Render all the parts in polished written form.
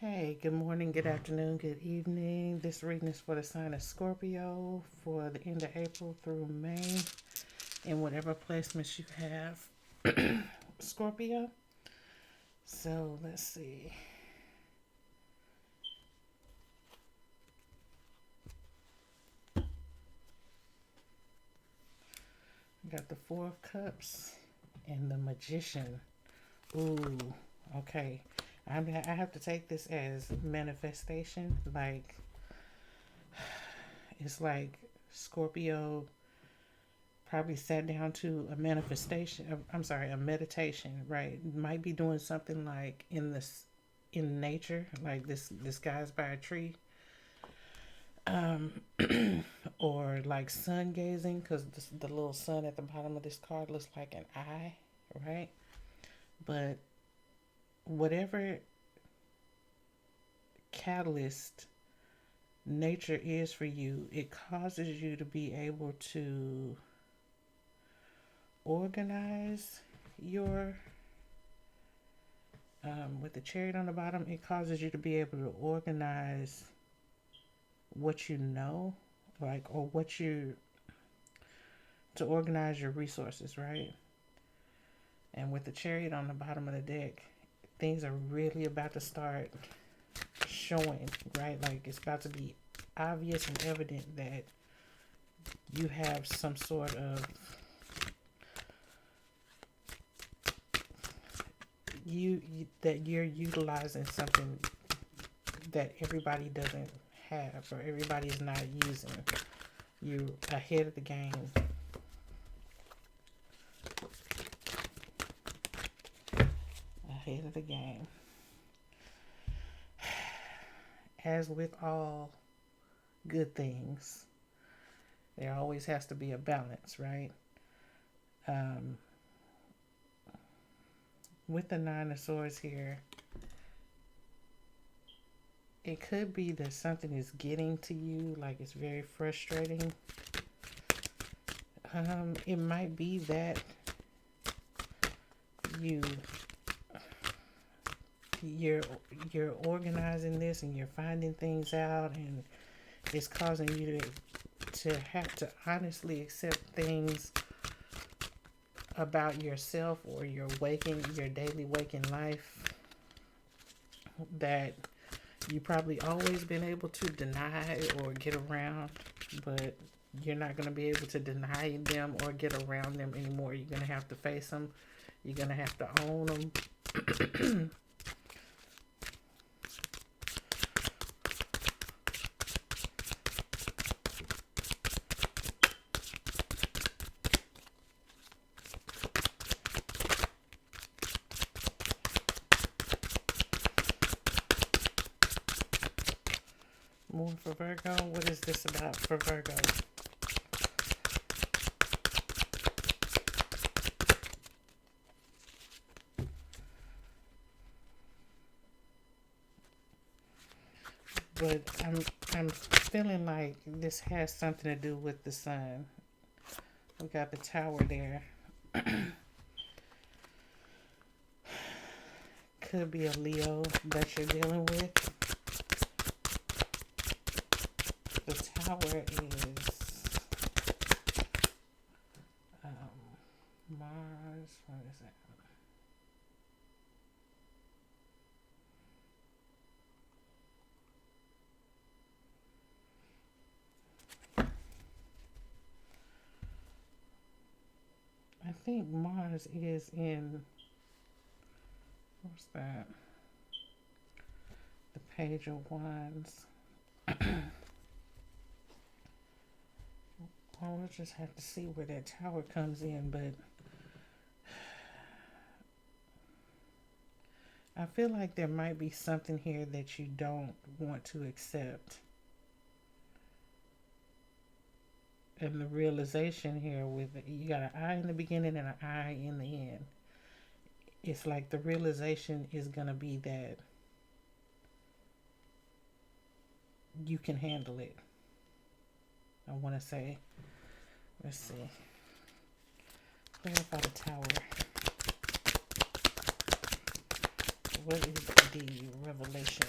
Hey, good morning, good afternoon, good evening. This reading is for the sign of Scorpio for the end of April through May in whatever placements you have, Scorpio. So let's see. I got the Four of Cups and the Magician. Ooh, okay. I have to take this as manifestation. Like, it's like Scorpio probably sat down to a manifestation. I'm sorry, a meditation, right? Might be doing something like in nature, like this guy's by a tree, um, or like sun gazing, because the little sun at the bottom of this card looks like an eye, right? But whatever catalyst nature is for you, it causes you to be able to organize your with the chariot on the bottom, it causes you to be able to organize what you know, like, or what you, to organize your resources, right? And with the chariot on the bottom of the deck, things are really about to start showing, right? Like, it's about to be obvious and evident that you have some sort of that you're utilizing something that everybody doesn't have or everybody is not using. You ahead of the game. Ahead of the game. As with all good things, there always has to be a balance, right? With the Nine of Swords here, it could be that something is getting to you, like it's very frustrating. It might be that you're organizing this and you're finding things out, and it's causing you to have to honestly accept things about yourself or your daily waking life that you probably always been able to deny or get around, but you're not going to be able to deny them or get around them anymore. You're going to have to face them. You're going to have to own them. More for Virgo. What is this about for Virgo? But I'm feeling like this has something to do with the sun. We got the Tower there. Could be a Leo that you're dealing with. The Tower is Mars. What is that? I think Mars is in, what's that? The Page of Wands. Well, we'll just have to see where that Tower comes in, but I feel like there might be something here that you don't want to accept. And the realization here with you got an I in the beginning and an I in the end. It's like the realization is going to be that you can handle it. I want to say, let's see. Clarify the Tower. What is the revelation?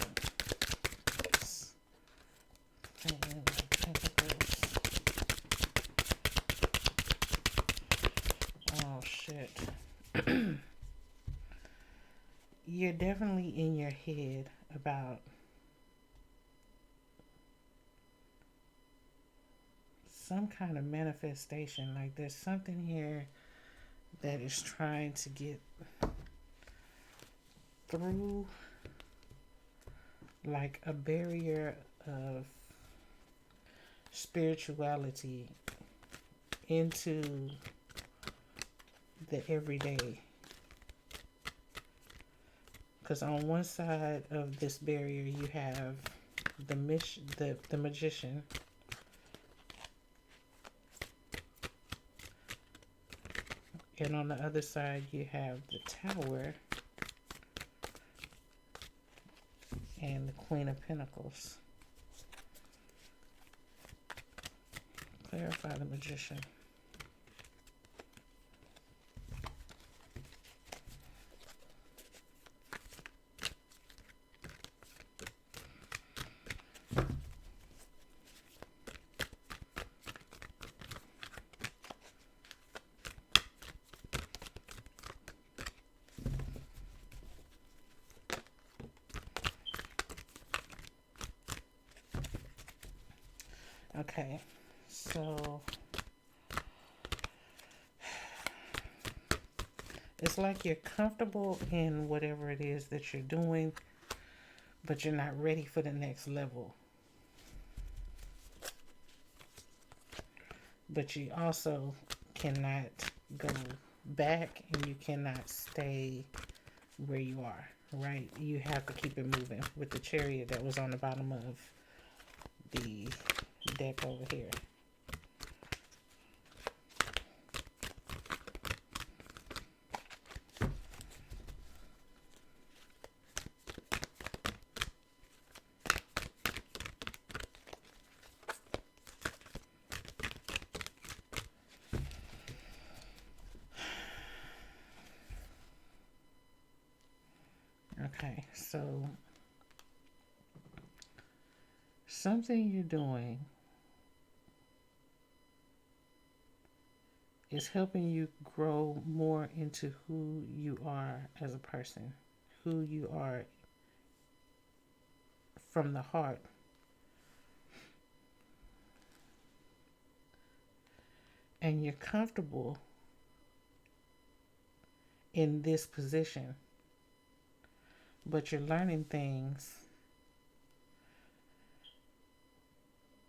you're definitely in your head about some kind of manifestation. Like there's something here that is trying to get through, like a barrier of spirituality into the everyday. Because on one side of this barrier you have the magician, and on the other side you have the Tower and the Queen of Pentacles. Clarify the Magician. Okay, so it's like you're comfortable in whatever it is that you're doing, but you're not ready for the next level. But you also cannot go back, and you cannot stay where you are, right? You have to keep it moving with the Chariot that was on the bottom of the deck over here. Okay, so something you're doing is helping you grow more into who you are as a person, who you are from the heart. And you're comfortable in this position, but you're learning things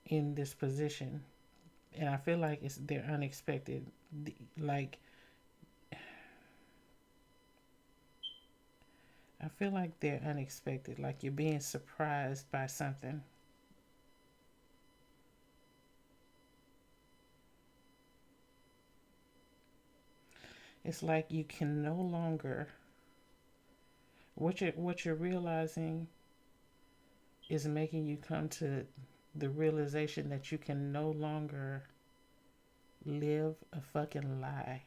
in this position, and I feel like they're unexpected. Like, I feel like they're unexpected, like you're being surprised by something. It's like you can no longer, what you're realizing is making you come to the realization that you can no longer live a fucking lie.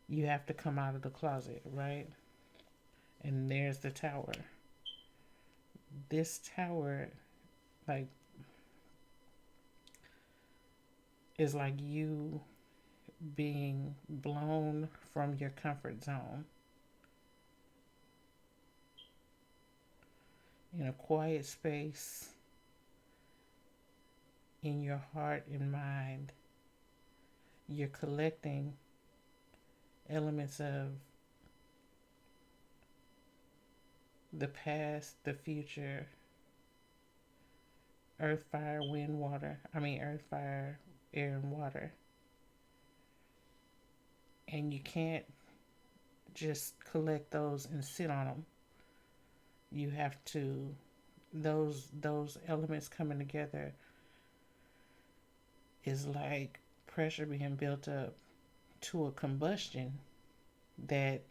You have to come out of the closet, right? And there's the Tower. This Tower, like, is like you being blown from your comfort zone in a quiet space in your heart and mind. You're collecting elements of the past, the future, earth, fire, wind, water. Earth, fire, air, and water. And you can't just collect those and sit on them. You have to, those elements coming together is like pressure being built up to a combustion that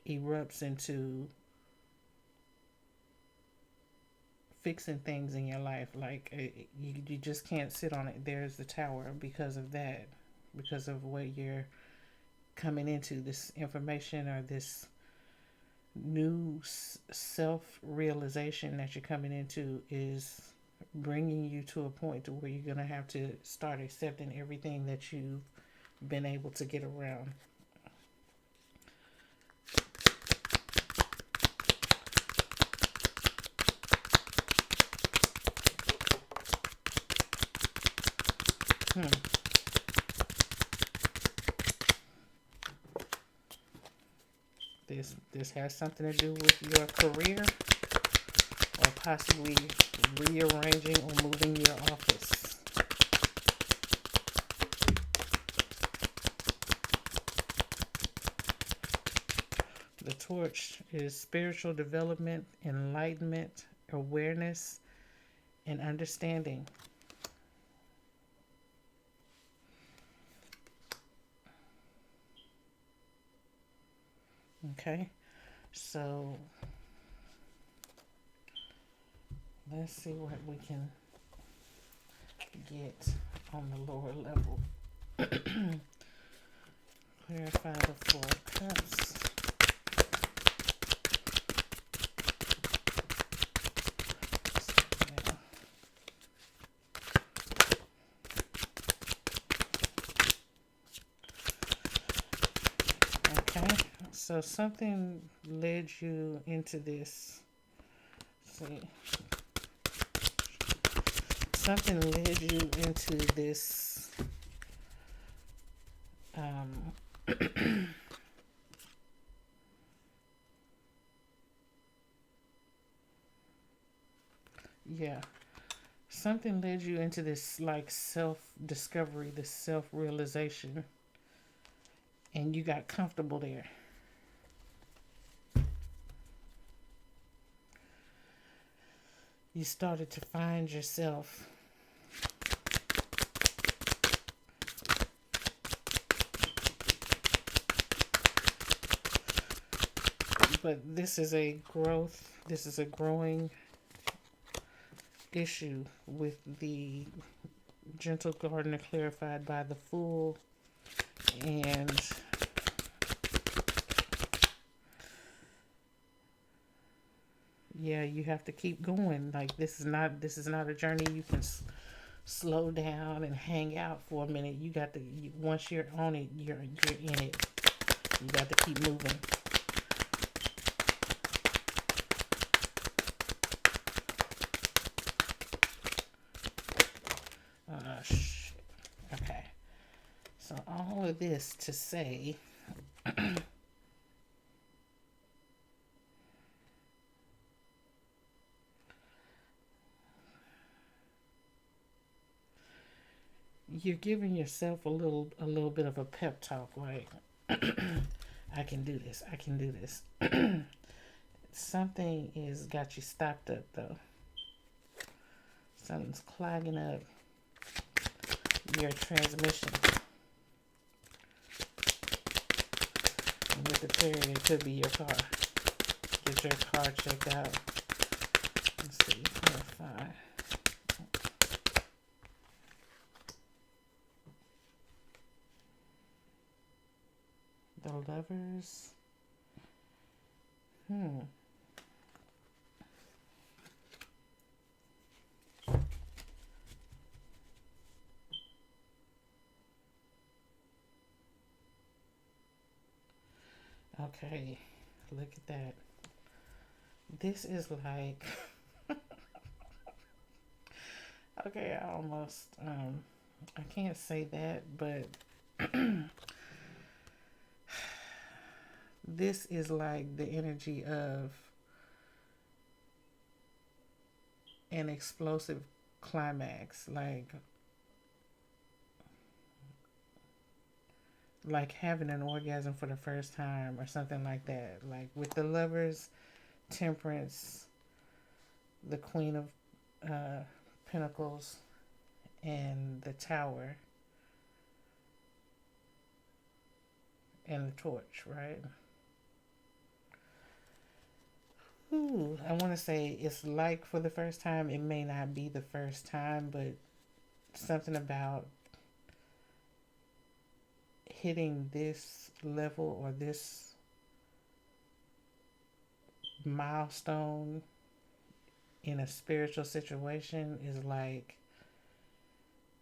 erupts into fixing things in your life. Like, you just can't sit on it. There's the Tower because of that, because of what you're coming into, this information or this new self-realization that you're coming into is bringing you to a point to where you're going to have to start accepting everything that you've been able to get around. Hmm. This has something to do with your career or possibly rearranging or moving your office. The torch is spiritual development, enlightenment, awareness, and understanding. Okay, so let's see what we can get on the lower level. Clarify the Four Cups. Okay, so something led you into this. Let's see. Something led you into this yeah, something led you into this like self discovery, this self realization, and you got comfortable there. You started to find yourself. But this is a growth, this is a growing issue with the gentle gardener clarified by the Fool, and yeah, you have to keep going. Like this is not a journey you can slow down and hang out for a minute. You got to once you're on it, you're in it. You got to keep moving. Shit. Okay. So all of this to say, you're giving yourself a little bit of a pep talk, like I can do this. I can do this. Something is got you stopped up though. Something's clogging up your transmission. And with the period, it could be your car. Get your car checked out. Let's see. 5. The Lovers. Okay, look at that. This is like okay, I almost I can't say that, but this is like the energy of an explosive climax, like having an orgasm for the first time or something like that. Like with the Lovers, Temperance, the Queen of Pentacles, and the Tower, and the Torch, right? Ooh, I want to say it's like for the first time. It may not be the first time, but something about hitting this level or this milestone in a spiritual situation is like,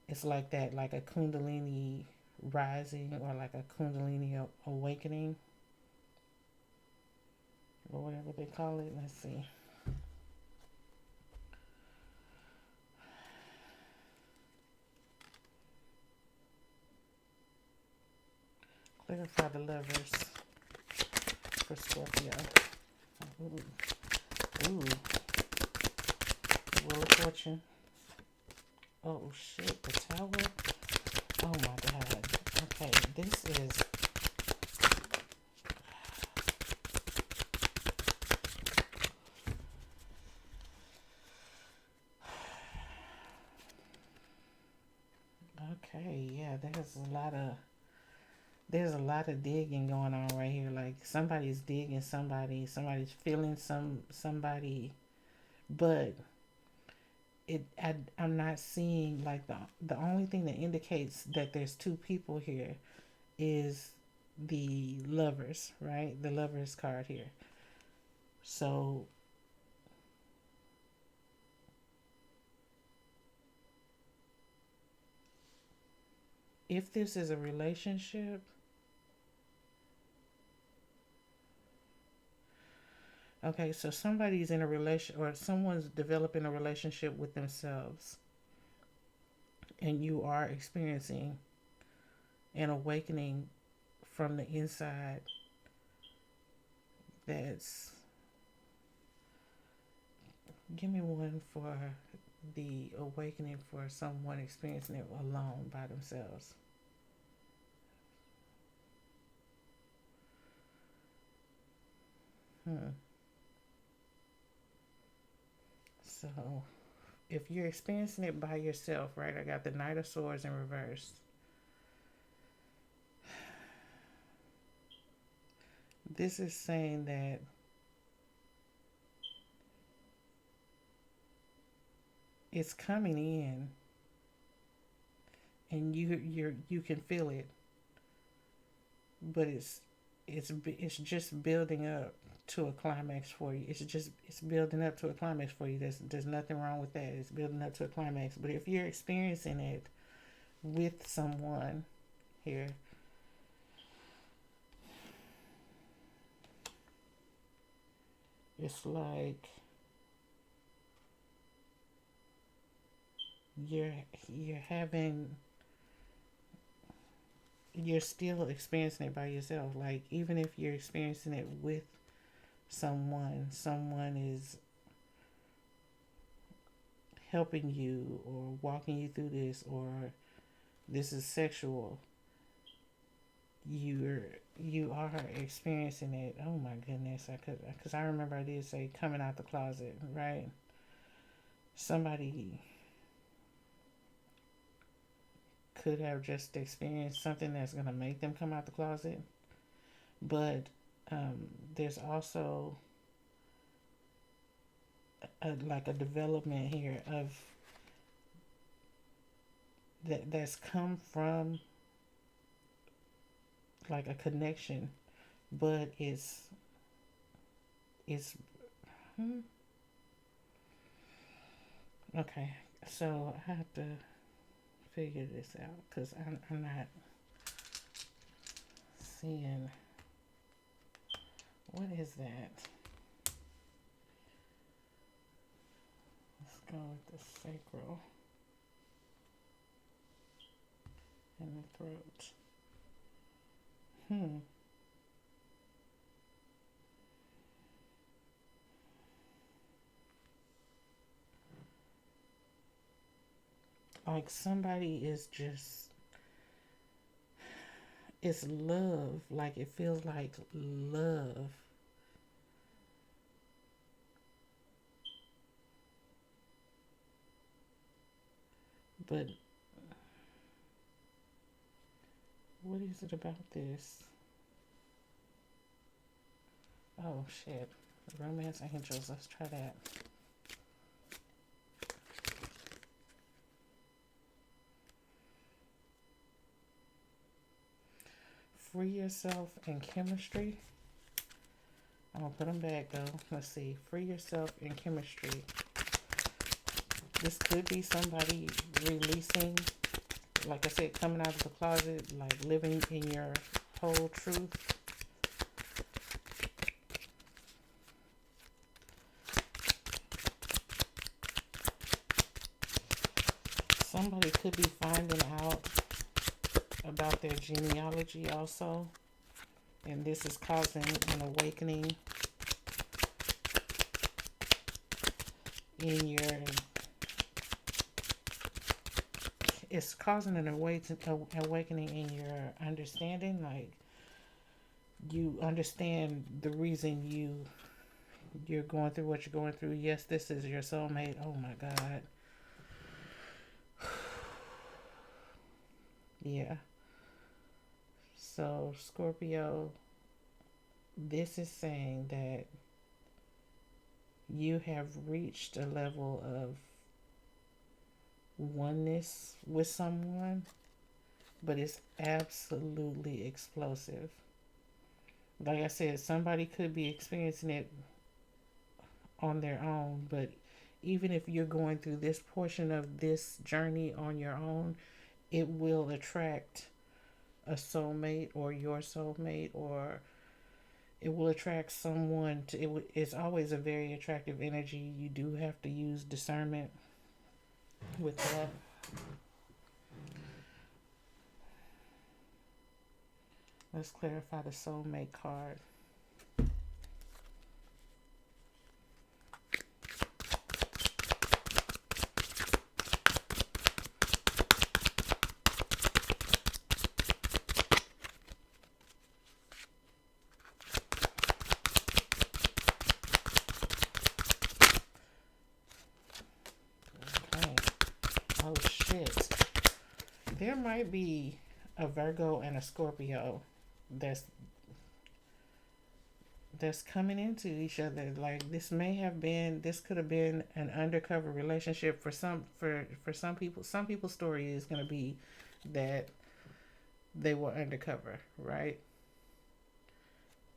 it's like that, like a Kundalini rising or like a Kundalini awakening or whatever they call it. Let's see. for the lovers for Scorpio. Ooh. Ooh. Wheel of Fortune. Oh shit, the Tower. Oh my god. Okay, this is... Okay, yeah, there's a lot of digging going on right here. Like somebody's digging somebody's feeling somebody, but I'm not seeing like the only thing that indicates that there's two people here is the lovers, right? The lovers card here. So if this is a relationship, okay, so somebody's in a relation, or someone's developing a relationship with themselves, and you are experiencing an awakening from the inside. That's... Give me one for the awakening for someone experiencing it alone by themselves. So if you're experiencing it by yourself, right? I got the Knight of Swords in reverse. This is saying that it's coming in, and you can feel it, but it's just building up to a climax for you. It's building up to a climax for you. There's nothing wrong with that. It's building up to a climax. But if you're experiencing it with someone here, it's like you're still experiencing it by yourself. Like even if you're experiencing it with someone is helping you or walking you through this, or this is sexual, you are experiencing it. Oh my goodness, because I remember I did say coming out the closet, right? Somebody could have just experienced something that's going to make them come out the closet, but there's also like a development here of that's come from like a connection, but it's okay. So I have to figure this out because I'm not seeing what is that. Let's go with the sacral and the throat. Like somebody is just, it's love. Like it feels like love. But what is it about this? Oh shit. Romance angels. Let's try that. Free yourself and chemistry. I'm gonna put them back though. Let's see. Free yourself and chemistry. This could be somebody releasing, like I said, coming out of the closet, like living in your whole truth. Somebody could be finding out about their genealogy also. And this is causing an awakening in your, it's causing an awakening in your understanding. Like, you understand the reason you're going through what you're going through. Yes, this is your soulmate. Oh my God. Yeah. So Scorpio, this is saying that you have reached a level of oneness with someone, but it's absolutely explosive. Like I said, somebody could be experiencing it on their own, but even if you're going through this portion of this journey on your own, it will attract a soulmate or your soulmate, or it will attract someone to it. It's always a very attractive energy. You do have to use discernment with that. Let's clarify the soulmate card. Okay. Oh shit. There might be a Virgo and a Scorpio that's coming into each other. Like, this could have been an undercover relationship for some people. Some people's story is going to be that they were undercover, right?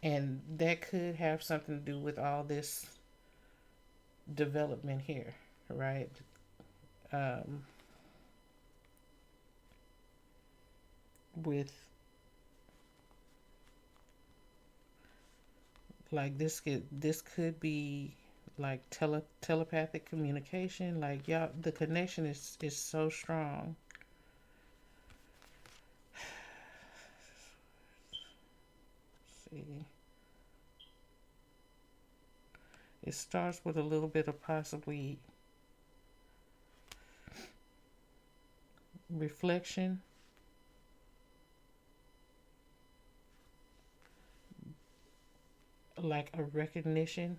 And that could have something to do with all this development here, right? um with, like, this could be like telepathic communication. Like, y'all, the connection is so strong. Let's see, it starts with a little bit of possibly reflection, like a recognition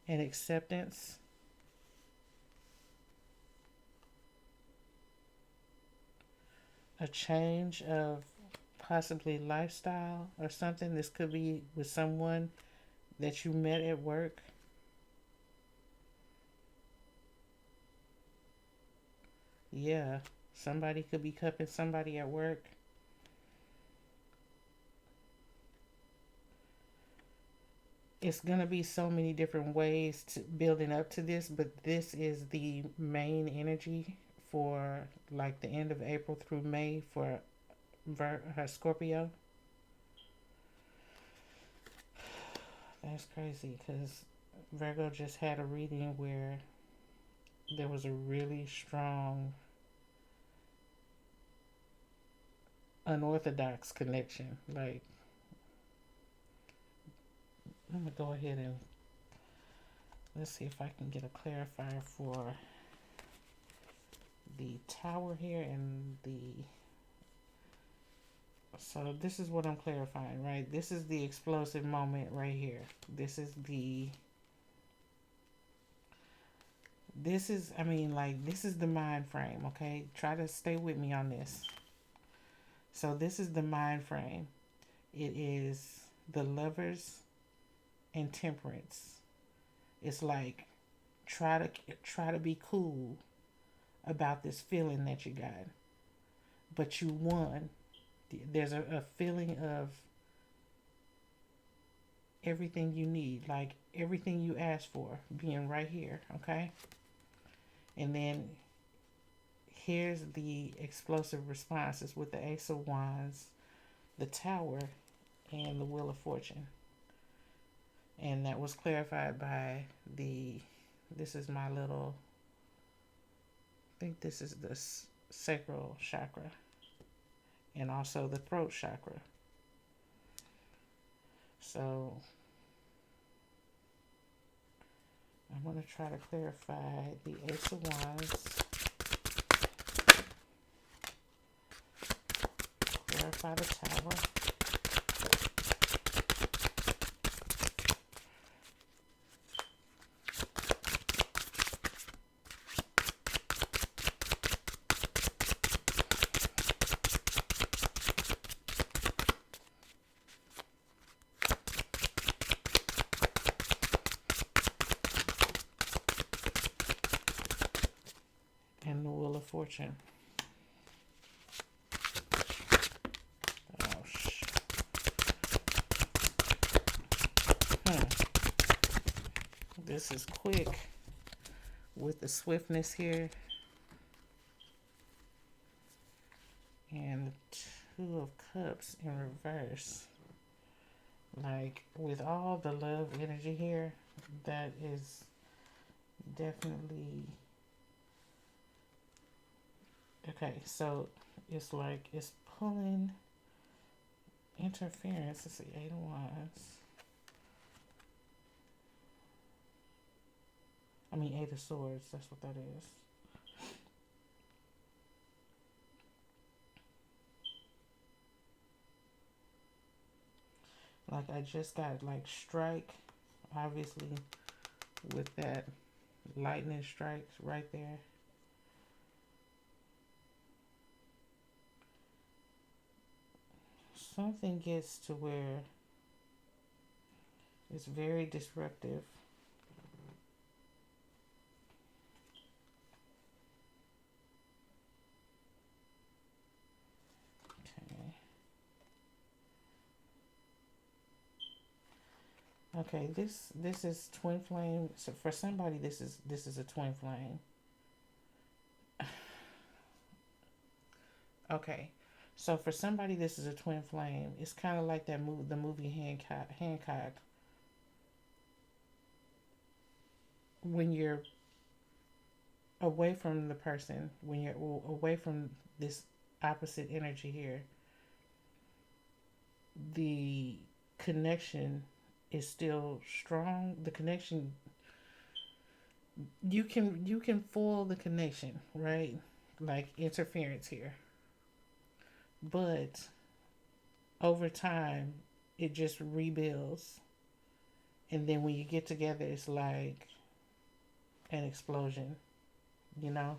and acceptance, a change of possibly lifestyle or something. This could be with someone that you met at work. Yeah, somebody could be cupping somebody at work. It's going to be so many different ways to building up to this, but this is the main energy for, like, the end of April through May for Scorpio. That's crazy because Virgo just had a reading where there was a really strong unorthodox connection. Like, I'm gonna go ahead and let's see if I can get a clarifier for the tower here and the. So this is what I'm clarifying, right? This is the explosive moment right here. This is the. This is, I mean, like, this is the mind frame, okay? Try to stay with me on this. So this is the mind frame. It is the Lovers and Temperance. It's like, try to be cool about this feeling that you got, but you won. There's a feeling of everything you need, like everything you asked for being right here, okay? And then here's the explosive responses with the Ace of Wands, the Tower, and the Wheel of Fortune. And that was clarified by this is my little, I think this is the sacral chakra and also the throat chakra. So I'm going to try to clarify the Ace of Wands, clarify the Tower, and the Wheel of Fortune. Oh, This is quick with the swiftness here. And the Two of Cups in reverse. Like, with all the love energy here, that is definitely... Okay, so it's like it's pulling interference. Let's see, Eight of Wands. I mean, Eight of Swords. That's what that is. Like, I just got like strike, obviously, with that lightning strikes right there. Something gets to where it's very disruptive. Okay, this is twin flame. So for somebody, this is a twin flame. Okay, so for somebody, this is a twin flame. It's kind of like that the movie Hancock. When you're away from the person, when you're away from this opposite energy here, the connection is still strong. The connection, you can foil the connection, right? Like interference here. But over time, it just rebuilds. And then when you get together, it's like an explosion, you know?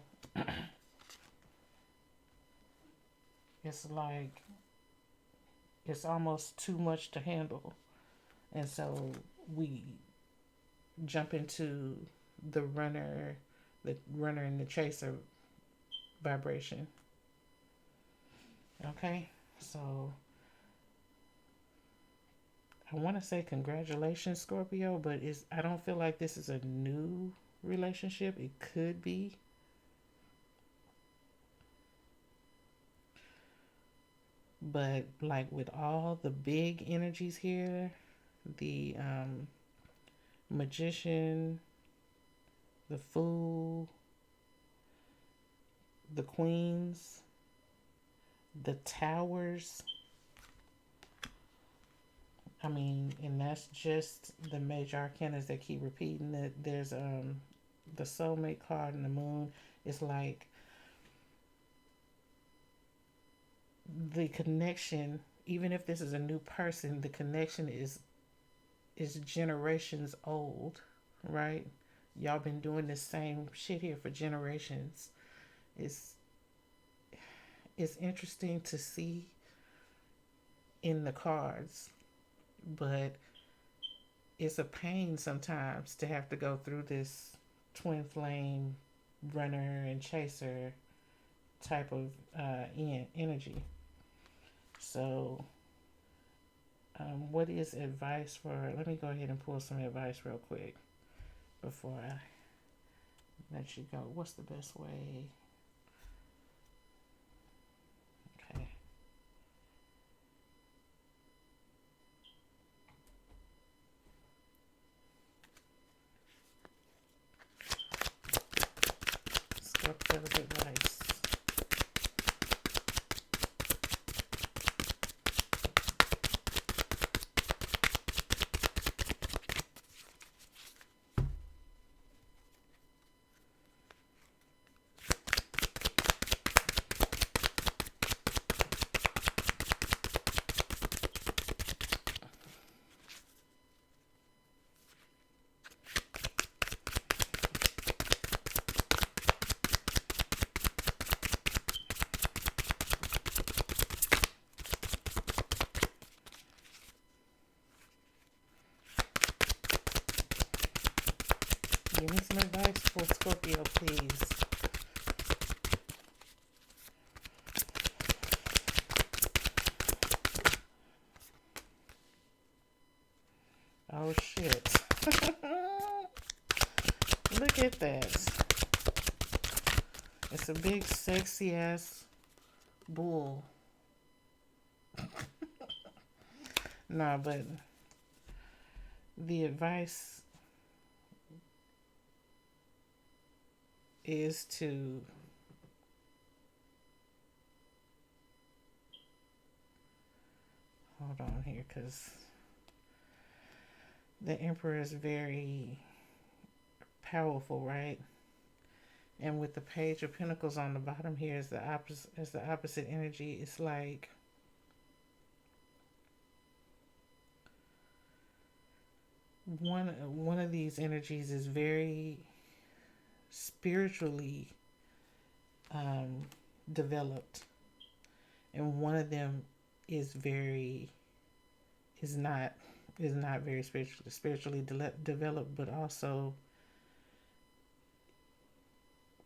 It's like, it's almost too much to handle. And so we jump into the runner and the chaser vibration. Okay, so I want to say congratulations, Scorpio, but I don't feel like this is a new relationship. It could be. But like with all the big energies here, the Magician, the Fool, the Queens, the Towers. I mean, and that's just the major arcanas that keep repeating. That there's the Soulmate card and the Moon. It's like the connection, even if this is a new person, the connection is generations old, right? Y'all been doing this same shit here for generations. It's interesting to see in the cards, but it's a pain sometimes to have to go through this twin flame runner and chaser type of energy. So what is advice for, let me go ahead and pull some advice real quick before I let you go. What's the best way? Okay. Scorpio advice. Give me some advice for Scorpio, please. Oh shit. Look at that. It's a big sexy ass bull. Nah, but the advice is to hold on here, because the Emperor is very powerful, right? And with the Page of Pentacles on the bottom here is the opposite energy. It's like one of these energies is very spiritually developed, and one of them is not very spiritually developed, but also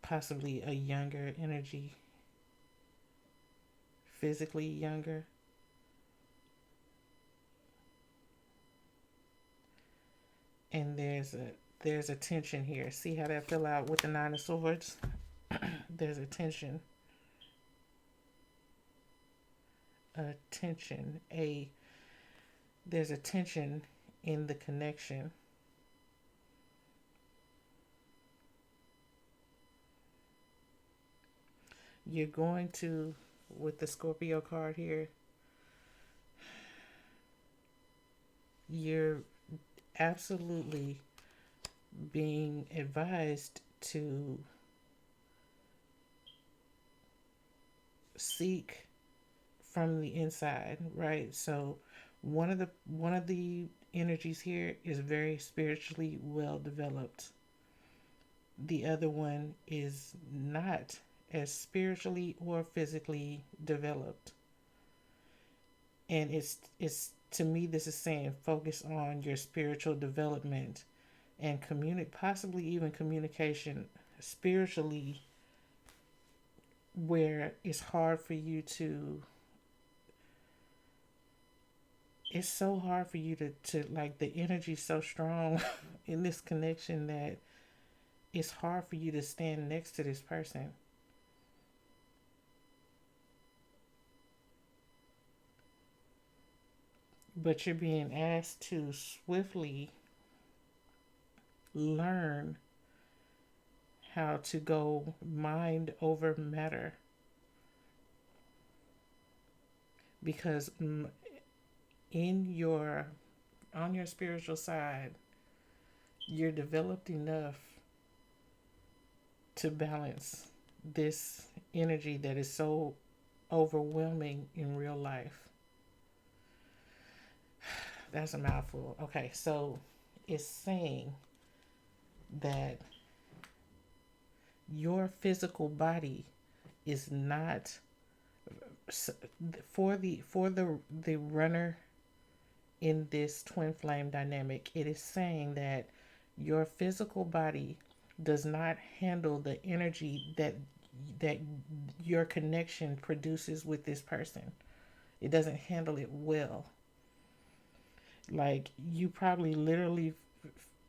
possibly a younger energy, physically younger. And there's a tension here. See how that fell out with the Nine of Swords? There's a tension. There's a tension in the connection. You're going to, with the Scorpio card here, you're absolutely being advised to seek from the inside, right? So one of the energies here is very spiritually well developed. The other one is not as spiritually or physically developed. And it's to me, this is saying focus on your spiritual development and possibly even communication spiritually, where it's hard for you to it's so hard for you to like, the energy so strong in this connection that it's hard for you to stand next to this person. But you're being asked to swiftly learn how to go mind over matter. Because on your spiritual side, you're developed enough to balance this energy that is so overwhelming in real life. That's a mouthful. Okay, so it's saying that your physical body is not for the runner in this twin flame dynamic. It is saying that your physical body does not handle the energy that your connection produces with this person. It doesn't handle it well. Like, you probably literally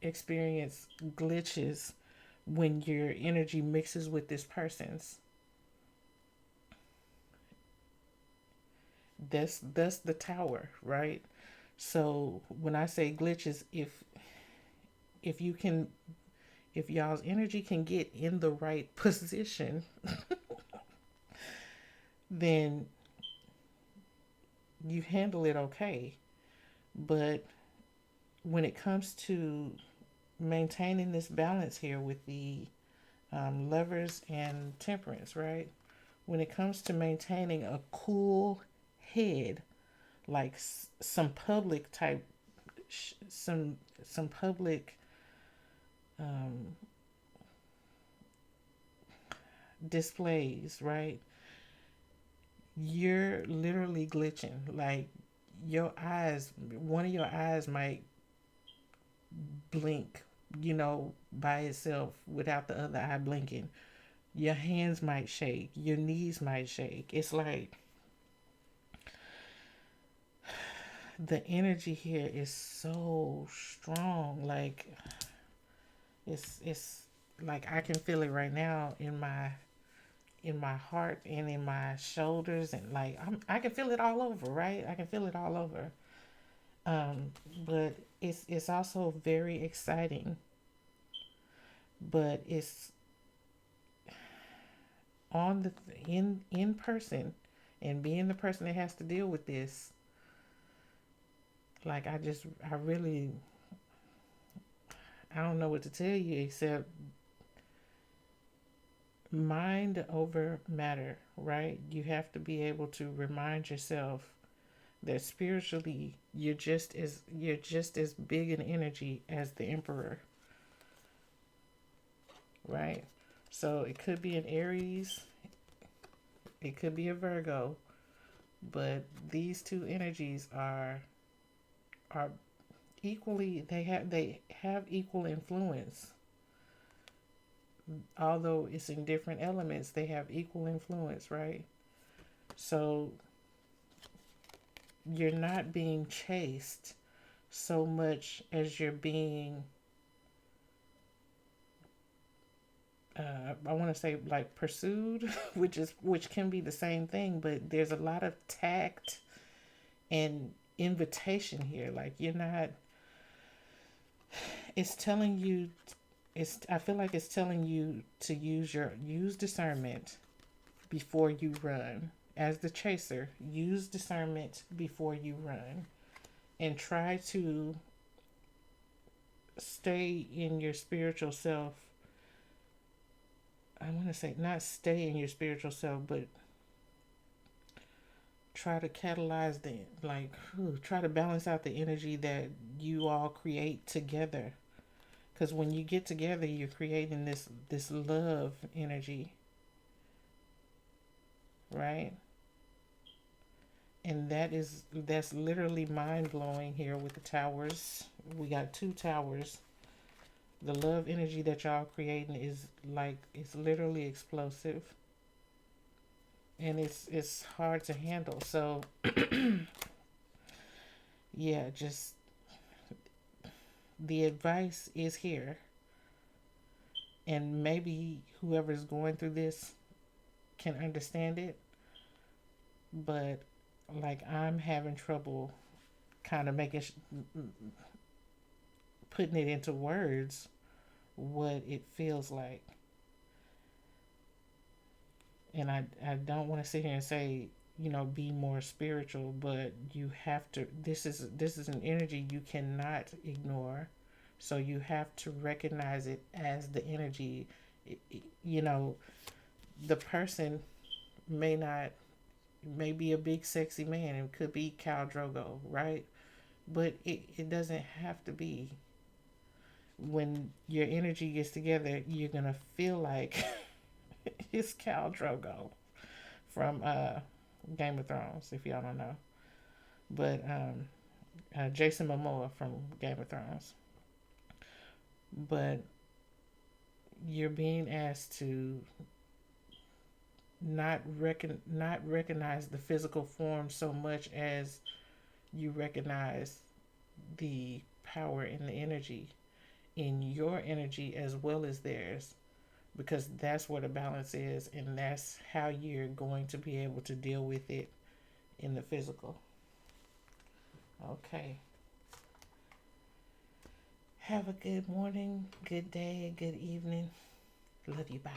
experience glitches when your energy mixes with this person's. That's the Tower, right? So when I say glitches, if y'all's energy can get in the right position, then you handle it okay. But when it comes to maintaining this balance here with the Lovers and Temperance, right? When it comes to maintaining a cool head, like some public type, some public displays, right? You're literally glitching. Like, one of your eyes might blink by itself without the other eye blinking. Your hands might shake, your knees might shake. It's like the energy here is so strong. Like it's like I can feel it right now in my heart and in my shoulders, and like I can feel it all over, right? I can feel it all over. Um, but it's also very exciting, but it's on the in person, and being the person that has to deal with this. Like I really I don't know what to tell you except mind over matter, right? You have to be able to remind yourself that spiritually you're just as big in energy as the emperor, right? So it could be an Aries, it could be a Virgo, but these two energies are equally, they have equal influence. Although it's in different elements, they have equal influence, right? So you're not being chased so much as you're being I want to say like pursued, which can be the same thing, but there's a lot of tact and invitation here. Like you're not. It's telling you. It's. I feel like it's telling you to use discernment before you run. As the chaser, use discernment before you run, and try to stay in your spiritual self. I want to say not stay in your spiritual self, but try to catalyze try to balance out the energy that you all create together. Because when you get together, you're creating this love energy, right? And that's literally mind blowing here with the towers. We got two towers. The love energy that y'all creating is like it's literally explosive, and it's hard to handle. So yeah, just the advice is here, and maybe whoever's going through this can understand it, but like I'm having trouble kind of putting it into words what it feels like. And I don't want to sit here and say, be more spiritual, but you have to, this is an energy you cannot ignore. So you have to recognize it as the energy. You know, the person may not, may be a big sexy man, it could be Khal Drogo, right? But it doesn't have to be. When your energy gets together, you're gonna feel like it's Khal Drogo from Game of Thrones, if y'all don't know. But Jason Momoa from Game of Thrones. But you're being asked to not recognize the physical form so much as you recognize the power and the energy in your energy as well as theirs, because that's where the balance is, and that's how you're going to be able to deal with it in the physical. Okay. Have a good morning, good day, good evening. Love you. Bye.